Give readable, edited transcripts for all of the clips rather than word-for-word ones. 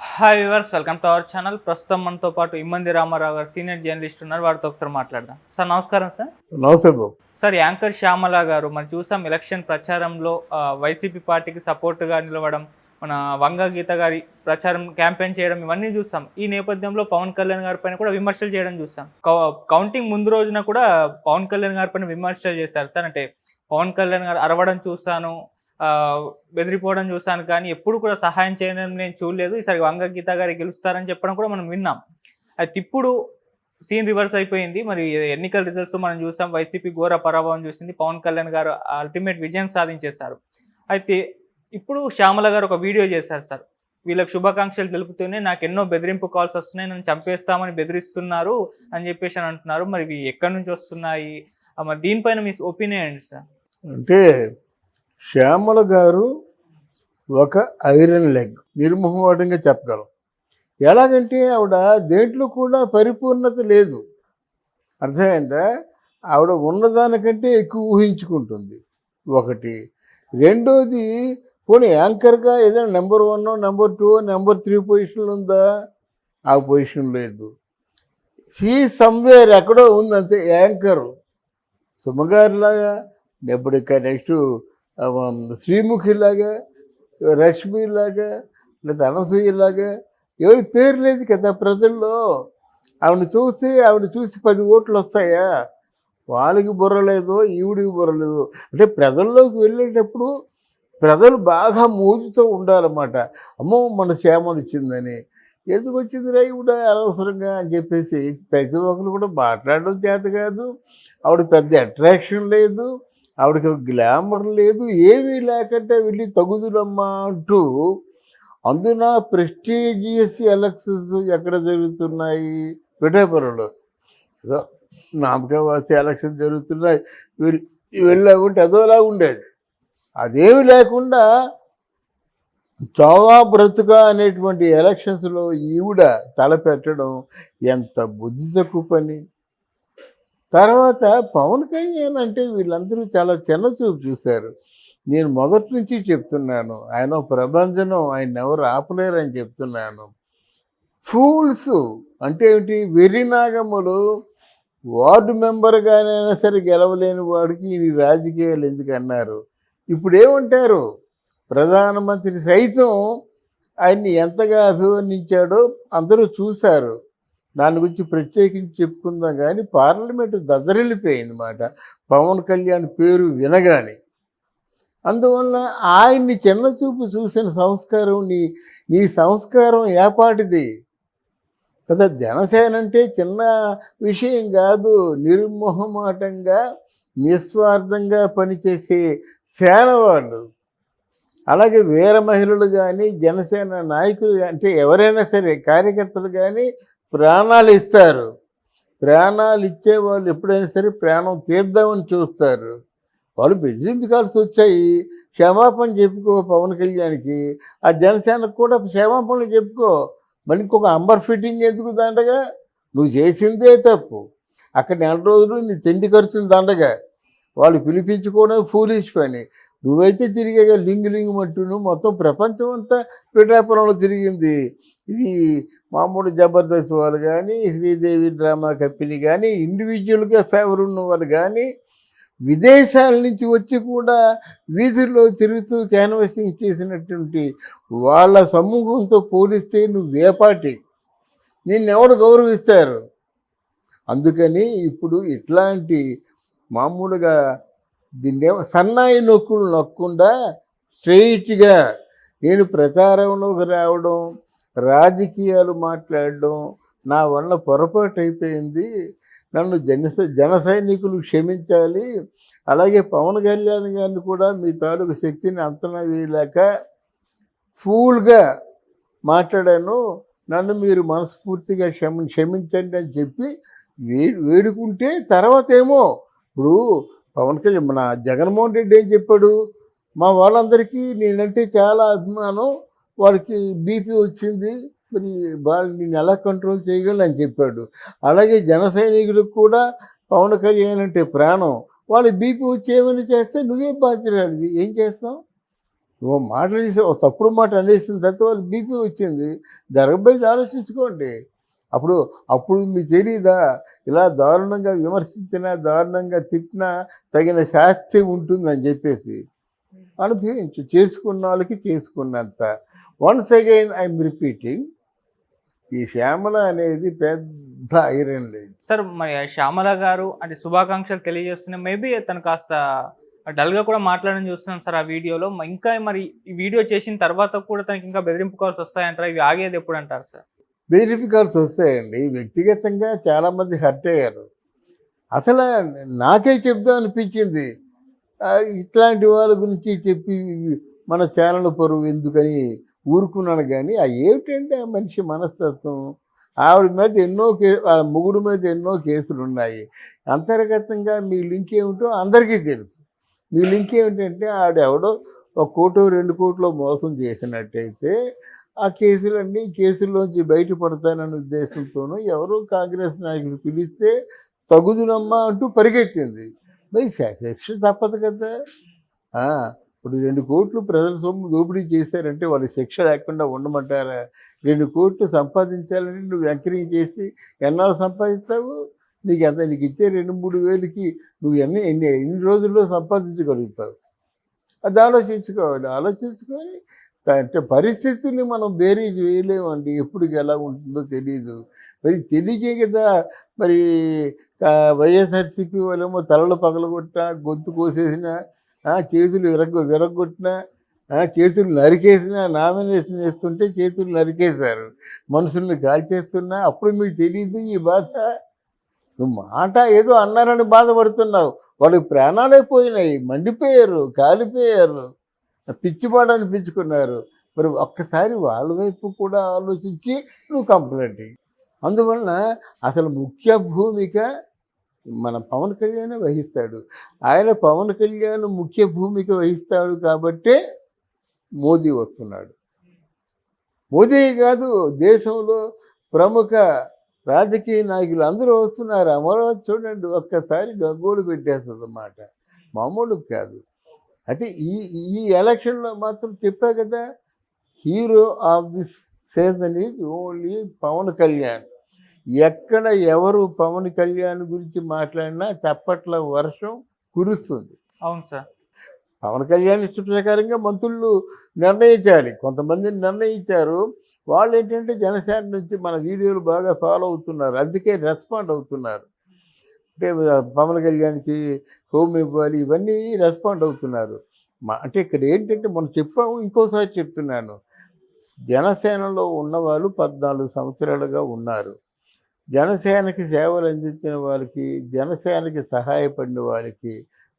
Hi viewers, welcome to our channel. ప్రస్తుతం మనతో పాటు ఇమ్మంది రామారావు గారు సీనియర్ జర్నలిస్ట్ ఉన్నారు. వారితో ఒకసారి మాట్లాడదాం. సార్ నమస్కారం సార్. నమస్తే బాబు. సార్, యాంకర్ శ్యామల గారు మనం చూసాం ఎలక్షన్ ప్రచారంలో వైసీపీ పార్టీకి సపోర్ట్గా నిలవడం, మన వంగ గీత గారి ప్రచారం క్యాంపెయిన్ చేయడం ఇవన్నీ చూసాం. ఈ నేపథ్యంలో పవన్ కళ్యాణ్ గారి పైన కూడా విమర్శలు చేయడం చూసాం. కౌంటింగ్ ముందు రోజున కూడా పవన్ కళ్యాణ్ గారి పైన విమర్శలు చేశారు సార్. అంటే పవన్ కళ్యాణ్ గారు అరవడం చూశాను, బెదిరిపోవడం చూశాను, కానీ ఎప్పుడు కూడా సహాయం చేయడం నేను చూడలేదు. ఈసారి వంగ గీత గారి గెలుస్తారని చెప్పడం కూడా మనం విన్నాం. అయితే ఇప్పుడు సీన్ రివర్స్ అయిపోయింది. మరి ఎన్నికల రిజల్ట్స్ మనం చూసాం. వైసీపీ ఘోర పరాభవం చూసింది. పవన్ కళ్యాణ్ గారు అల్టిమేట్ విజయం సాధించేశారు. అయితే ఇప్పుడు శ్యామల గారు ఒక వీడియో చేశారు సార్. వీళ్ళకి శుభాకాంక్షలు తెలుపుతూనే నాకు ఎన్నో బెదిరింపు కాల్స్ వస్తున్నాయి, నన్ను చంపేస్తామని బెదిరిస్తున్నారు అని చెప్పేసి అని అంటున్నారు. మరి ఇవి ఎక్కడి నుంచి వస్తున్నాయి? మరి దీనిపైన మీ ఒపీనియన్ ఏంటి సార్? అంటే శ్యామల గారు ఒక ఐరన్ లెగ్, నిర్మోహమాటంగా చెప్పగలం. ఎలాగంటే ఆవిడ దేంట్లో కూడా పరిపూర్ణత లేదు, అర్థమైందా? ఆవిడ ఉన్నదానికంటే ఎక్కువ ఊహించుకుంటుంది ఒకటి. రెండోది, పోనీ యాంకర్గా ఏదైనా నెంబర్ 1, నెంబర్ 2, నెంబర్ 3 పొజిషన్లు ఉందా? ఆ పొజిషన్ లేదు. సమ్వేర్ ఎక్కడో ఉందంతే యాంకరు. సుమగారిలాగా, ఇప్పుడు నెక్స్ట్ శ్రీముఖిలాగా, రష్మిలాగా, లేదా అనసూయలాగా ఎవరి పేరు లేదు కదా ప్రజల్లో. ఆవిడ చూసి 10 ఓట్లు వస్తాయా? వాళ్ళకి బుర్ర లేదో, ఈవిడికి బుర్ర లేదో. అంటే ప్రజల్లోకి వెళ్ళేటప్పుడు ప్రజలు బాగా మోజుతో ఉండాలన్నమాట. అమ్మో మన శ్యామలు వచ్చిందని, ఎందుకు వచ్చిందిరా ఈవిడ అనవసరంగా అని చెప్పేసి ప్రతి ఒక్కరు కూడా మాట్లాడడం చేత కాదు. ఆవిడ పెద్ద అట్రాక్షన్ లేదు, ఆవిడకి గ్లామర్ లేదు, ఏమీ లేకంటే వెళ్ళి తగుదులమ్మా అంటూ. అందున ప్రెస్టీజియస్ ఎలక్షన్స్ ఎక్కడ జరుగుతున్నాయి? పిఠాపురంలో ఏదో నామకవాసి ఎలక్షన్ జరుగుతున్నాయి, వెళ్ళాకుంటే అదోలా ఉండేది. అదేమి లేకుండా చావా బ్రతుక అనేటువంటి ఎలక్షన్స్లో ఈవిడ తలపెట్టడం ఎంత బుద్ధి తక్కువ పని. తర్వాత పవన్ కళ్యాణ్ అంటే వీళ్ళందరూ చాలా చిన్నచూపు చూశారు. నేను మొదటి నుంచి చెప్తున్నాను, ఆయన ప్రభంజనం, ఆయన ఎవరు ఆపలేరని చెప్తున్నాను. ఫూల్స్ అంటే ఏమిటి? వెర్రినాగములు. వార్డు మెంబర్గానైనా సరే గెలవలేని వాడికి ఈ రాజకీయాలు ఎందుకు అన్నారు. ఇప్పుడు ఏమంటారు? ప్రధానమంత్రి సైతం ఆయన్ని ఎంతగా అభివర్ణించాడో అందరూ చూశారు. దాని గురించి ప్రత్యేకించి చెప్పుకుందాం, కానీ పార్లమెంటు దద్దరిల్లిపోయింది మాట పవన్ కళ్యాణ్ పేరు వినగానే. అందువల్ల ఆయన్ని చిన్నచూపు చూసిన సంస్కారం, నీ సంస్కారం ఏపాటిది కదా. జనసేన అంటే చిన్న విషయం కాదు, నిర్మోహమాటంగా నిస్వార్థంగా పనిచేసే సేన వాళ్ళు. అలాగే వీర మహిళలు కానీ, జనసేన నాయకులు అంటే ఎవరైనా సరే కార్యకర్తలు కానీ ప్రాణాలు ఇస్తారు. ప్రాణాలు ఇచ్చేవాళ్ళు ఎప్పుడైనా సరే ప్రాణం తీద్దామని చూస్తారు. వాళ్ళు బెదిరింపుకాల్సి వచ్చాయి, క్షమాపణ చెప్పుకో పవన్ కళ్యాణ్కి. ఆ జనసేనకు కూడా క్షమాపణలు చెప్పుకో. మరి ఇంకొక అంబర్ ఫిట్టింగ్ ఎందుకు దండగా? నువ్వు చేసిందే తప్పు. అక్కడ 4 రోజులు నీ తిండి ఖర్చులు దండగా. వాళ్ళు పిలిపించుకోవడం ఫూలిష్ పని. నువ్వైతే తిరిగేగా లింగు మట్టును మొత్తం ప్రపంచం అంతా పిఠాపురంలో తిరిగింది. ఇది మామూలు జబర్దస్త్ వాళ్ళు కానీ, శ్రీదేవి డ్రామా కంపెనీ కానీ, ఇండివిజువల్గా ఫేవర్ ఉన్న వాళ్ళు కానీ, విదేశాల నుంచి వచ్చి కూడా వీధుల్లో తిరుగుతూ క్యాన్వాసింగ్ చేసినటువంటి వాళ్ళ సమూహంతో పోలిస్తే నువ్వేపాటి? నిన్నెవడు గౌరవిస్తారు? అందుకని ఇప్పుడు ఇట్లాంటి మామూలుగా దీన్ని సన్నాయి నొక్కులు నొక్కకుండా స్ట్రెయిట్గా నేను ప్రచారంలోకి రావడం, రాజకీయాలు మాట్లాడడం నా వల్ల పొరపాటు అయిపోయింది, నన్ను జన సైనికులు క్షమించాలి. అలాగే పవన్ కళ్యాణ్ గారిని కూడా మీ తాలూకు శక్తిని అంచనా వేయలేక ఫూల్గా మాట్లాడాను, నన్ను మీరు మనస్ఫూర్తిగా క్షమించండి అని చెప్పి వేడుకుంటే తర్వాత ఏమో. ఇప్పుడు పవన్ కళ్యాణ్ మన జగన్మోహన్ రెడ్డి ఏం చెప్పాడు? మా వాళ్ళందరికీ నేనంటే చాలా అభిమానం, వాళ్ళకి బీపీ వచ్చింది, మరి వాళ్ళు నేను ఎలా కంట్రోల్ చేయగలను అని చెప్పాడు. అలాగే జన సైనికులకు కూడా పవన్ కళ్యాణ్ అంటే ప్రాణం, వాళ్ళు బీపీ వచ్చి ఏమైనా చేస్తే నువ్వే బాధ్యురాలివి, ఏం చేస్తావు? ఓ మాట అనేసి ఓ తప్పుడు మాట అనేసిన తర్వాత వాళ్ళు బీపీ వచ్చింది. జరగబోయేది ఆలోచించుకోండి. అప్పుడు అప్పుడు మీకు తెలీదా? ఇలా దారుణంగా విమర్శించినా, దారుణంగా తిట్టినా తగిన శాస్తి ఉంటుందని చెప్పేసి. అనుభవించు. చేసుకున్న వాళ్ళకి చేసుకున్నంత. వన్స్ అగైన్ ఐఎమ్ రిపీటింగ్, ఈ శ్యామల అనేది పెద్ద ఐరన్ లేడీ. సార్ మరి శ్యామల గారు అంటే శుభాకాంక్షలు తెలియజేస్తున్నాయి. మేబీ తను కాస్త డల్‌గా కూడా మాట్లాడడం చూస్తున్నాం సార్ ఆ వీడియోలో. ఇంకా మరి ఈ వీడియో చేసిన తర్వాత కూడా తనకి ఇంకా బెదిరింపు కాల్స్ వస్తాయంటారా? ఇవి ఆగేది ఎప్పుడంటారు సార్? బెదిరింపుకాల్స్ వస్తాయండి. వ్యక్తిగతంగా చాలామంది హర్ట్ అయ్యారు. అసలు నాకే చెప్దాం అనిపించింది. ఇట్లాంటి వాళ్ళ గురించి చెప్పి మన ఛానల్ పరువు ఎందుకని ఊరుకున్నాను కానీ, ఏమిటంటే ఆ మనిషి మనస్తత్వం. ఆవిడ మీద ఎన్నో వాళ్ళ మొగుడు మీద ఎన్నో కేసులు ఉన్నాయి. అంతర్గతంగా మీ లింక్ ఏమిటో అందరికీ తెలుసు. మీ లింక్ ఏమిటంటే ఆవిడెవడో 1 కోటో 2 కోట్లో మోసం చేసినట్టయితే ఆ కేసుల్లోంచి బయటపడతానన్న ఉద్దేశంతోనూ ఎవరో కాంగ్రెస్ నాయకులు పిలిస్తే తగుదునమ్మా అంటూ పరిగెత్తింది. మరి శిక్ష తప్పదు కదా. ఇప్పుడు 2 కోట్లు ప్రజల సొమ్ము దోపిడీ చేశారంటే వాళ్ళకి శిక్ష లేకుండా ఉండమంటారా? 2 కోట్లు సంపాదించాలని నువ్వు ఎంకరేజ్ చేసి ఎన్నాళ్ళు సంపాదిస్తావు? నీకు ఇచ్చే 2-3 వేలకి నువ్వు ఎన్ని రోజుల్లో సంపాదించగలుగుతావు? అది ఆలోచించుకోవాలి. ఆలోచించుకొని అంటే పరిస్థితుల్ని మనం బేరీజ్ వేయలేమండి. ఎప్పుడు ఎలా ఉంటుందో తెలీదు. మరి తెలియకే కదా మరి వైఎస్ఆర్సీపీ వాళ్ళేమో తలలు పగలగొట్టినా, గొంతు కోసేసినా, చేతులు విరగొట్టినా, చేతులు నరికేసినా, నామినేషన్ వేస్తుంటే చేతులు నరికేశారు. మనుషుల్ని కాల్చేస్తున్నా అప్పుడు మీకు తెలీదు ఈ బాధ. నువ్వు మాట ఏదో అన్నారని బాధపడుతున్నావు. వాళ్ళకి ప్రాణాలే పోయినాయి, మండిపోయారు, కాలిపోయారు, పిచ్చిపాడు అనిపించుకున్నారు. మరి ఒక్కసారి వాళ్ళ వైపు కూడా ఆలోచించి నువ్వు కంప్లైంట్ ఇయ్యి. అందువలన అసలు ముఖ్య భూమిక మన పవన్ కళ్యాణ్ వహిస్తాడు. ఆయన పవన్ కళ్యాణ్ ముఖ్య భూమిక వహిస్తాడు కాబట్టే మోదీ వస్తున్నాడు. మోదీ కాదు, దేశంలో ప్రముఖ రాజకీయ నాయకులు అందరూ వస్తున్నారు. అమరావతి చూడండి ఒక్కసారి గగ్గోలు పెట్టేస్తుంది అన్నమాట. మామూలు కాదు. అయితే ఈ ఎలక్షన్లో మాత్రం చెప్పా కదా, hero of this season is only Pawan Kalyan. ఎక్కడ ఎవరు పవన్ కళ్యాణ్ గురించి మాట్లాడినా చప్పట్ల వర్షం కురుస్తుంది. అవును సార్. పవన్ కళ్యాణ్ ఇష్ట ప్రకారంగా మంత్రులు నిర్ణయించాలి. కొంతమందిని నిర్ణయించారు. వాళ్ళు ఏంటంటే జనసేన నుంచి మన వీడియోలు బాగా ఫాలో అవుతున్నారు, అందుకే రెస్పాండ్ అవుతున్నారు. అంటే పవన్ కళ్యాణ్కి హోమ్ ఇవ్వాలి, ఇవన్నీ రెస్పాండ్ అవుతున్నారు. అంటే ఇక్కడ ఏంటంటే మనం చెప్పాము, ఇంకోసారి చెప్తున్నాను. జనసేనలో ఉన్నవాళ్ళు 14 సంవత్సరాలుగా ఉన్నారు. జనసేనకి సేవలు అందించిన వాళ్ళకి, జనసేనకి సహాయపడిన వాళ్ళకి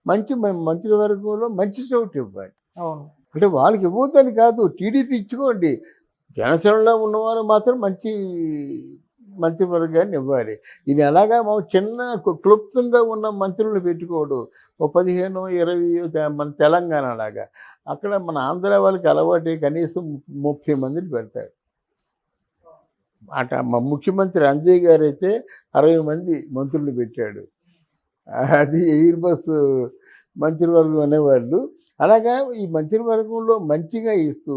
మంత్రివర్గంలో మంచి చోటు ఇవ్వాలి. అవును. అంటే వాళ్ళకి ఇవ్వద్దని కాదు, టీడీపీ ఇచ్చుకోండి. జనసేనలో ఉన్నవారు మాత్రం మంత్రివర్గాన్ని ఇవ్వాలి. ఇది ఎలాగా చిన్న క్లుప్తంగా ఉన్న మంత్రులను పెట్టుకోడు. ఓ 15-20 మన తెలంగాణ లాగా. అక్కడ మన ఆంధ్ర వాళ్ళకి అలవాటు కనీసం 30 మందిని పెడతాడు. మా ముఖ్యమంత్రి అంజయ్ గారు అయితే 60 మంది మంత్రులు పెట్టాడు. అది ఎయిర్ బస్సు మంత్రివర్గం అనేవాళ్ళు. అలాగా ఈ మంత్రివర్గంలో మంచిగా ఇస్తూ